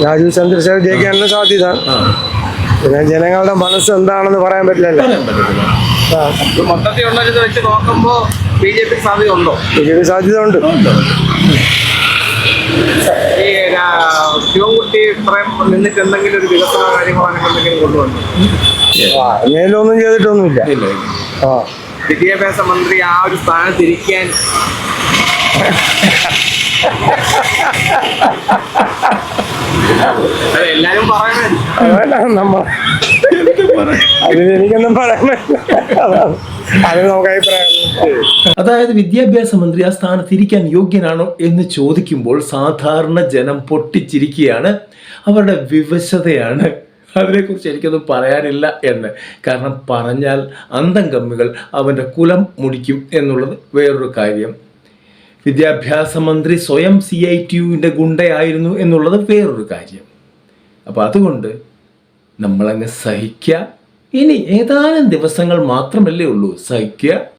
രാജീവ് ചന്ദ്രശേഖർ ജയിക്കാനുള്ള സാധ്യത. പിന്നെ ജനങ്ങളുടെ മനസ്സ് എന്താണെന്ന് പറയാൻ പറ്റില്ലല്ലോ. മൊത്തത്തിൽ ഉള്ളത് വെച്ച് നോക്കുമ്പോൾ BJP സാധ്യത ഉണ്ടോ? BJP സാധ്യത ഉണ്ട്. ഈ ശിവൻകുട്ടി ഇത്രയും നിന്നിട്ട് എന്തെങ്കിലും ഒരു വികസന കാര്യങ്ങളോ അങ്ങനെ എന്തെങ്കിലും കൊണ്ടുവന്നു? അങ്ങനെയൊന്നും ചെയ്തിട്ടൊന്നുമില്ല. വിദ്യാഭ്യാസ മന്ത്രി ആ ഒരു സ്ഥാനത്തിരിക്കാൻ എല്ലാരും എനിക്കൊന്നും പറയാൻ അതിന് നമുക്ക് അഭിപ്രായം. അതായത് വിദ്യാഭ്യാസ മന്ത്രി ആ സ്ഥാനത്തിരിക്കാൻ യോഗ്യനാണോ എന്ന് ചോദിക്കുമ്പോൾ സാധാരണ ജനം പൊട്ടിച്ചിരിക്കുകയാണ്. അവരുടെ വിവശതയാണ്. അതിനെക്കുറിച്ച് എനിക്കൊന്നും പറയാനില്ല എന്ന്. കാരണം പറഞ്ഞാൽ അന്തം കമ്മികൾ അവൻ്റെ കുലം മുടിക്കും എന്നുള്ളത് വേറൊരു കാര്യം. വിദ്യാഭ്യാസ മന്ത്രി സ്വയം CITUവിൻ്റെ ഗുണ്ടയായിരുന്നു എന്നുള്ളത് വേറൊരു കാര്യം. അപ്പോൾ അതുകൊണ്ട് നമ്മളങ്ങ് സഹിക്കുക. ഇനി ഏതാനും ദിവസങ്ങൾ മാത്രമല്ലേ ഉള്ളൂ. സഹിക്കുക.